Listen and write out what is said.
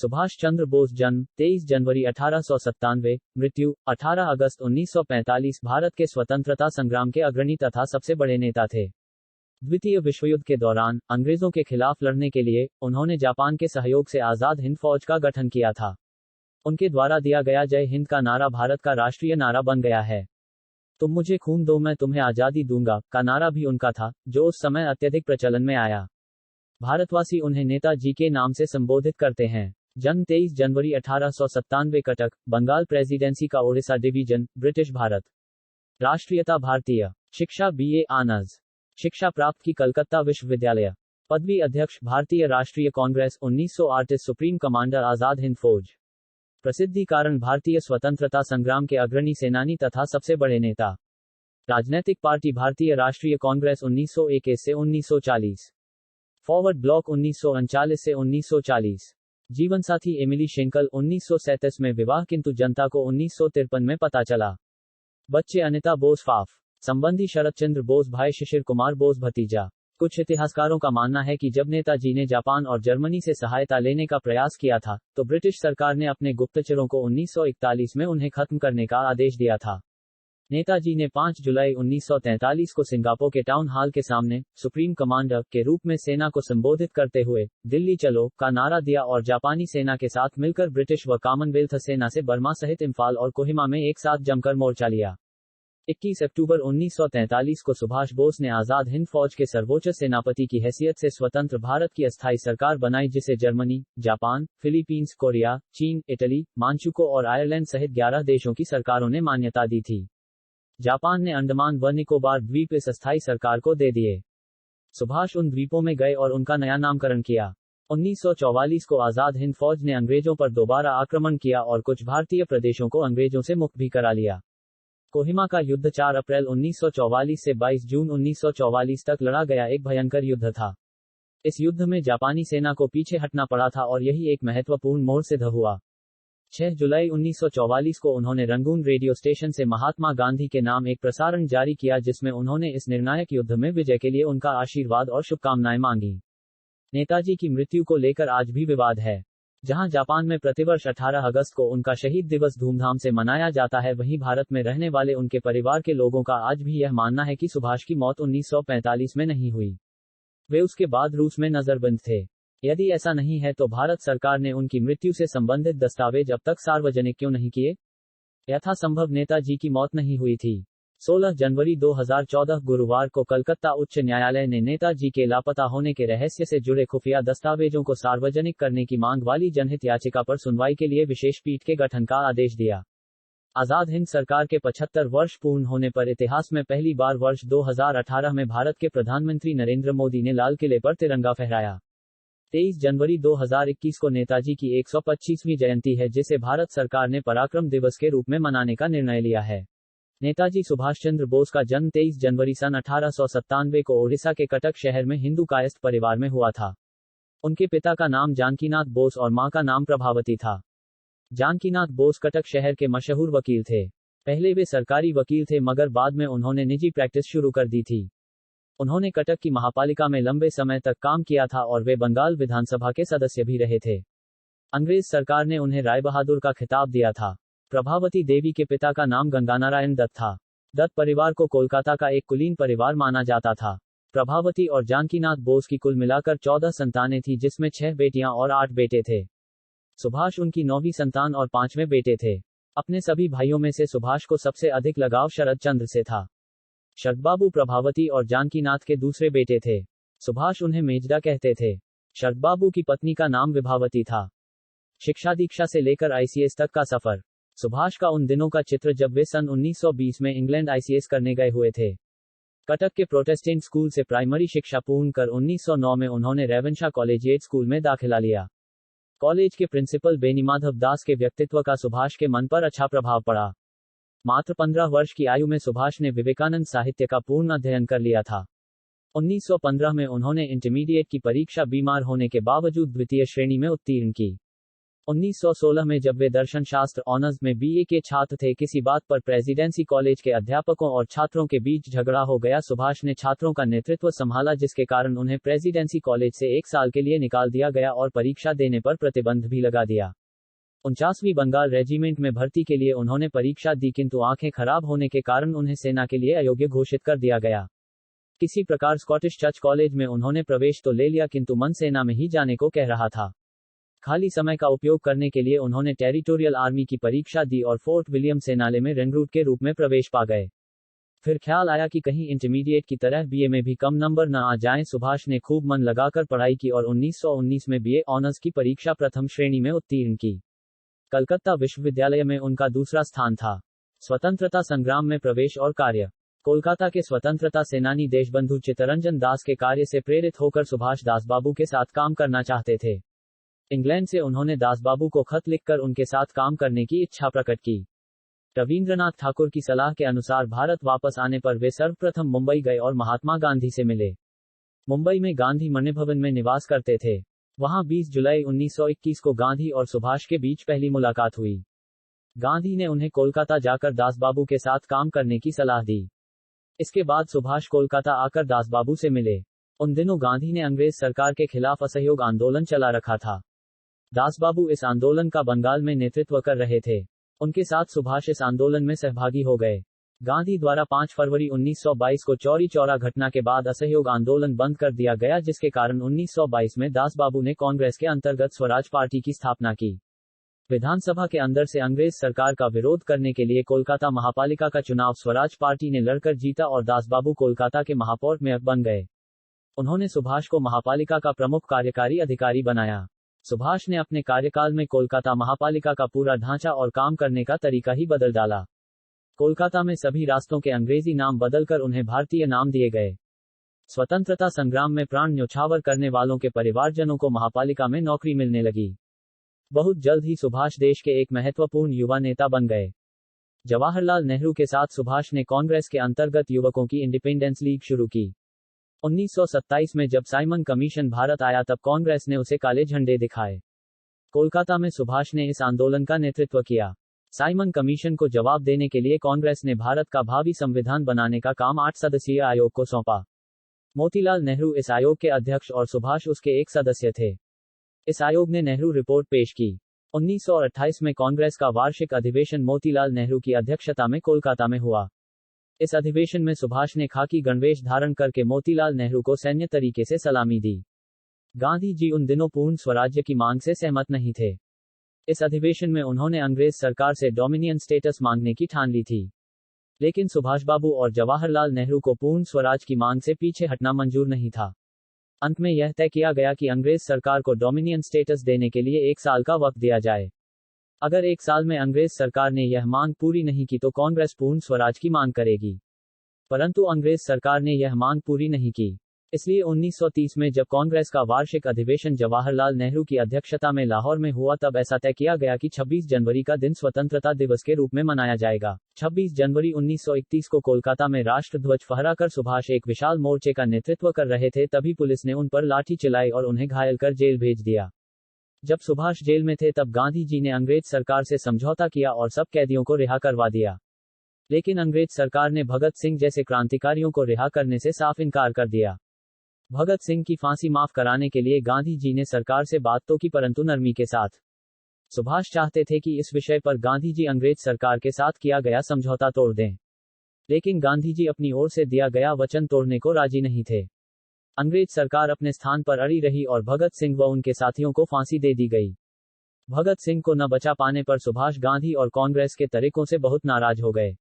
सुभाष चंद्र बोस जन्म 23 जनवरी 1897, मृत्यु 18 अगस्त 1945 भारत के स्वतंत्रता संग्राम के अग्रणी तथा सबसे बड़े नेता थे। द्वितीय विश्व युद्ध के दौरान अंग्रेजों के खिलाफ लड़ने के लिए उन्होंने जापान के सहयोग से आजाद हिंद फौज का गठन किया था। उनके द्वारा दिया गया जय हिंद का नारा भारत का राष्ट्रीय नारा बन गया है। तुम मुझे खून दो मैं तुम्हें आजादी दूंगा का नारा भी उनका था, जो उस समय अत्यधिक प्रचलन में आया। भारतवासी उन्हें नेताजी के नाम से संबोधित करते हैं। जन्म 23 जनवरी 1897, कटक, बंगाल प्रेसिडेंसी का ओडिशा डिवीजन, ब्रिटिश भारत। राष्ट्रीयता भारतीय। शिक्षा बीए ऑनर्स। शिक्षा प्राप्त की कलकत्ता विश्वविद्यालय। पदवी अध्यक्ष भारतीय राष्ट्रीय कांग्रेस 1908 सुप्रीम कमांडर आजाद हिंद फौज। प्रसिद्धि कारण भारतीय स्वतंत्रता संग्राम के अग्रणी सेनानी तथा सबसे बड़े नेता। राजनैतिक पार्टी भारतीय राष्ट्रीय कांग्रेस 1921 से 1940। फॉरवर्ड ब्लॉक 1939 से 1940। जीवन साथी एमिली शेंकल 1937 में विवाह, किंतु जनता को 1953 में पता चला। बच्चे अनिता बोस फाफ। संबंधी शरद चंद्र बोस भाई शिशिर कुमार बोस भतीजा। कुछ इतिहासकारों का मानना है कि जब नेताजी ने जापान और जर्मनी से सहायता लेने का प्रयास किया था, तो ब्रिटिश सरकार ने अपने गुप्तचरों को 1941 में उन्हें खत्म करने का आदेश दिया था। नेताजी ने 5 जुलाई 1943 को सिंगापुर के टाउन हॉल के सामने सुप्रीम कमांडर के रूप में सेना को संबोधित करते हुए दिल्ली चलो का नारा दिया और जापानी सेना के साथ मिलकर ब्रिटिश व कॉमनवेल्थ सेना से बर्मा सहित इम्फाल और कोहिमा में एक साथ जमकर मोर्चा लिया। 21 अक्टूबर 1943 को सुभाष बोस ने आजाद हिंद फौज के सर्वोच्च सेनापति की हैसियत से स्वतंत्र भारत की अस्थायी सरकार बनाई, जिसे जर्मनी, जापान, फिलीपींस, कोरिया, चीन, इटली, मांचुको और आयरलैंड सहित 11 देशों की सरकारों ने मान्यता दी थी। जापान ने अंडमान व निकोबार द्वीप इस अस्थायी सरकार को दे दिए। सुभाष उन द्वीपों में गए और उनका नया नामकरण किया। 1944 को आजाद हिंद फौज ने अंग्रेजों पर दोबारा आक्रमण किया और कुछ भारतीय प्रदेशों को अंग्रेजों से मुक्त भी करा लिया। कोहिमा का युद्ध 4 अप्रैल 1944 से 22 जून 1944 तक लड़ा गया एक भयंकर युद्ध था। इस युद्ध में जापानी सेना को पीछे हटना पड़ा था और यही एक महत्वपूर्ण मोड़ सिद्ध हुआ। 6 जुलाई 1944 को उन्होंने रंगून रेडियो स्टेशन से महात्मा गांधी के नाम एक प्रसारण जारी किया, जिसमें उन्होंने इस निर्णायक युद्ध में विजय के लिए उनका आशीर्वाद और शुभकामनाएं मांगी। नेताजी की मृत्यु को लेकर आज भी विवाद है। जहां जापान में प्रतिवर्ष 18 अगस्त को उनका शहीद दिवस धूमधाम से मनाया जाता है, वहीं भारत में रहने वाले उनके परिवार के लोगों का आज भी यह मानना है कि सुभाष की मौत 1945 में नहीं हुई। वे उसके बाद रूस में नजरबंद थे। यदि ऐसा नहीं है तो भारत सरकार ने उनकी मृत्यु से संबंधित दस्तावेज अब तक सार्वजनिक क्यों नहीं किए? यथासंभव नेताजी की मौत नहीं हुई थी। 16 जनवरी 2014 गुरुवार को कलकत्ता उच्च न्यायालय ने नेताजी के लापता होने के रहस्य से जुड़े खुफिया दस्तावेजों को सार्वजनिक करने की मांग वाली जनहित याचिका पर सुनवाई के लिए विशेष पीठ के गठन का आदेश दिया। आजाद हिंद सरकार के 75 वर्ष पूर्ण होने पर इतिहास में पहली बार वर्ष 2018 में भारत के प्रधानमंत्री नरेंद्र मोदी ने लाल किले पर तिरंगा फहराया। 23 जनवरी 2021 को नेताजी की 125वीं जयंती है, जिसे भारत सरकार ने पराक्रम दिवस के रूप में मनाने का निर्णय लिया है। नेताजी सुभाष चंद्र बोस का जन्म 23 जनवरी सन 1897 को ओडिशा के कटक शहर में हिंदू कायस्थ परिवार में हुआ था। उनके पिता का नाम जानकीनाथ बोस और मां का नाम प्रभावती था। जानकीनाथ बोस कटक शहर के मशहूर वकील थे। पहले वे सरकारी वकील थे, मगर बाद में उन्होंने निजी प्रैक्टिस शुरू कर दी थी। उन्होंने कटक की महापालिका में लंबे समय तक काम किया था और वे बंगाल विधानसभा के सदस्य भी रहे थे। अंग्रेज सरकार ने उन्हें राय बहादुर का खिताब दिया था। प्रभावती देवी के पिता का नाम गंगानारायण दत्त था। दत्त परिवार को कोलकाता का एक कुलीन परिवार माना जाता था। प्रभावती और जानकीनाथ बोस की कुल मिलाकर 14 संतानें थी, जिसमें 6 बेटियां और 8 बेटे थे। सुभाष उनकी 9वीं संतान और 5वें बेटे थे। अपने सभी भाइयों में से सुभाष को सबसे अधिक लगाव शरद चंद्र से था। शरदबाबू प्रभावती और जानकीनाथ के दूसरे बेटे थे। सुभाष उन्हें मेजदा कहते थे। शरदबाबू की पत्नी का नाम विभावती था। शिक्षा दीक्षा से लेकर आईसीएस तक का सफर। सुभाष का उन दिनों का चित्र जब वे सन 1920 में इंग्लैंड आईसीएस करने गए हुए थे। कटक के प्रोटेस्टेंट स्कूल से प्राइमरी शिक्षा पूर्ण कर 1909 में उन्होंने रेवेनशा कॉलेजिएट स्कूल में दाखिला लिया। कॉलेज के प्रिंसिपल बेनीमाधव दास के व्यक्तित्व का सुभाष के मन पर अच्छा प्रभाव पड़ा। मात्र 15 वर्ष की आयु में सुभाष ने विवेकानंद साहित्य का पूर्ण अध्ययन कर लिया था। 1915 में उन्होंने इंटरमीडिएट की परीक्षा बीमार होने के बावजूद द्वितीय श्रेणी में उत्तीर्ण की। 1916 में जब वे दर्शन शास्त्र ऑनर्स में बीए के छात्र थे, किसी बात पर प्रेसिडेंसी कॉलेज के अध्यापकों और छात्रों के बीच झगड़ा हो गया। सुभाष ने छात्रों का नेतृत्व संभाला, जिसके कारण उन्हें प्रेसिडेंसी कॉलेज से 1 साल के लिए निकाल दिया गया और परीक्षा देने पर प्रतिबंध भी लगा दिया। 49वीं बंगाल रेजिमेंट में भर्ती के लिए उन्होंने परीक्षा दी, किंतु आंखें खराब होने के कारण उन्हें सेना के लिए अयोग्य घोषित कर दिया गया। किसी प्रकार स्कॉटिश चर्च कॉलेज में उन्होंने प्रवेश तो ले लिया, किंतु मन सेना में ही जाने को कह रहा था। खाली समय का उपयोग करने के लिए उन्होंने टेरिटोरियल आर्मी की परीक्षा दी और फोर्ट विलियम सेनाले में रेंगरूट के रूप में प्रवेश पा गए। फिर ख्याल आया कि कहीं इंटरमीडिएट की तरह बीए में भी कम नंबर न आ जाएं। सुभाष ने खूब मन लगाकर पढ़ाई की और 1919 में बीए ऑनर्स की परीक्षा प्रथम श्रेणी में उत्तीर्ण की। कलकत्ता विश्वविद्यालय में उनका दूसरा स्थान था। स्वतंत्रता संग्राम में प्रवेश और कार्य। कोलकाता के स्वतंत्रता सेनानी देशबंधु चित्तरंजन दास के कार्य से प्रेरित होकर सुभाष दासबाबू के साथ काम करना चाहते थे। इंग्लैंड से उन्होंने दासबाबू को खत लिखकर उनके साथ काम करने की इच्छा प्रकट की। रविंद्रनाथ ठाकुर की सलाह के अनुसार भारत वापस आने पर वे सर्वप्रथम मुंबई गए और महात्मा गांधी से मिले। मुंबई में गांधी मणिभवन में निवास करते थे। वहां 20 जुलाई 1921 को गांधी और सुभाष के बीच पहली मुलाकात हुई। गांधी ने उन्हें कोलकाता जाकर दासबाबू के साथ काम करने की सलाह दी। इसके बाद सुभाष कोलकाता आकर दासबाबू से मिले। उन दिनों गांधी ने अंग्रेज सरकार के खिलाफ असहयोग आंदोलन चला रखा था। दासबाबू इस आंदोलन का बंगाल में नेतृत्व कर रहे थे। उनके साथ सुभाष इस आंदोलन में सहभागी हो गए। गांधी द्वारा 5 फरवरी 1922 को चौरी चौरा घटना के बाद असहयोग आंदोलन बंद कर दिया गया, जिसके कारण 1922 में दासबाबू ने कांग्रेस के अंतर्गत स्वराज पार्टी की स्थापना की। विधानसभा के अंदर से अंग्रेज सरकार का विरोध करने के लिए कोलकाता महापालिका का चुनाव स्वराज पार्टी ने लड़कर जीता और दासबाबू कोलकाता के महापौर मेयर बन गए। उन्होंने सुभाष को महापालिका का प्रमुख कार्यकारी अधिकारी बनाया। सुभाष ने अपने कार्यकाल में कोलकाता महापालिका का पूरा ढांचा और काम करने का तरीका ही बदल डाला। कोलकाता में सभी रास्तों के अंग्रेजी नाम बदलकर उन्हें भारतीय नाम दिए गए। स्वतंत्रता संग्राम में प्राण न्यौछावर करने वालों के परिवारजनों को महापालिका में नौकरी मिलने लगी। बहुत जल्द ही सुभाष देश के एक महत्वपूर्ण युवा नेता बन गए। जवाहरलाल नेहरू के साथ सुभाष ने कांग्रेस के अंतर्गत युवकों की इंडिपेंडेंस लीग शुरू की। 1927 में जब साइमन कमीशन भारत आया तब कांग्रेस ने उसे काले झंडे दिखाए। कोलकाता में सुभाष ने इस आंदोलन का नेतृत्व किया। साइमन कमीशन को जवाब देने के लिए कांग्रेस ने भारत का भावी संविधान बनाने का काम 8 सदस्यीय आयोग को सौंपा। मोतीलाल नेहरू इस आयोग के अध्यक्ष और सुभाष उसके एक सदस्य थे। इस आयोग ने नेहरू रिपोर्ट पेश की। 1928 में कांग्रेस का वार्षिक अधिवेशन मोतीलाल नेहरू की अध्यक्षता में कोलकाता में हुआ। इस अधिवेशन में सुभाष ने खाकी गणवेश धारण करके मोतीलाल नेहरू को सैन्य तरीके से सलामी दी। गांधी जी उन दिनों पूर्ण स्वराज्य की मांग से सहमत नहीं थे। इस अधिवेशन में उन्होंने अंग्रेज सरकार से डोमिनियन स्टेटस मांगने की ठान ली थी। लेकिन सुभाष बाबू और जवाहरलाल नेहरू को पूर्ण स्वराज की मांग से पीछे हटना मंजूर नहीं था। अंत में यह तय किया गया कि अंग्रेज सरकार को डोमिनियन स्टेटस देने के लिए 1 साल का वक्त दिया जाए। अगर 1 साल में अंग्रेज सरकार ने यह मांग पूरी नहीं की तो कांग्रेस पूर्ण स्वराज की मांग करेगी। परंतु अंग्रेज सरकार ने यह मांग पूरी नहीं की। इसलिए 1930 में जब कांग्रेस का वार्षिक अधिवेशन जवाहरलाल नेहरू की अध्यक्षता में लाहौर में हुआ, तब ऐसा तय किया गया कि 26 जनवरी का दिन स्वतंत्रता दिवस के रूप में मनाया जाएगा। 26 जनवरी 1931 को कोलकाता में राष्ट्रध्वज फहराकर सुभाष एक विशाल मोर्चे का नेतृत्व कर रहे थे, तभी पुलिस ने उन पर लाठी चलाई और उन्हें घायल कर जेल भेज दिया। जब सुभाष जेल में थे तब गांधी जी ने अंग्रेज सरकार से समझौता किया और सब कैदियों को रिहा करवा दिया। लेकिन अंग्रेज सरकार ने भगत सिंह जैसे क्रांतिकारियों को रिहा करने से साफ इनकार कर दिया। भगत सिंह की फांसी माफ कराने के लिए गांधी जी ने सरकार से बात तो की, परंतु नरमी के साथ। सुभाष चाहते थे कि इस विषय पर गांधी जी अंग्रेज सरकार के साथ किया गया समझौता तोड़ दें। लेकिन गांधी जी अपनी ओर से दिया गया वचन तोड़ने को राजी नहीं थे। अंग्रेज सरकार अपने स्थान पर अड़ी रही और भगत सिंह व उनके साथियों को फांसी दे दी गई। भगत सिंह को न बचा पाने पर सुभाष गांधी और कांग्रेस के तरीकों से बहुत नाराज हो गए।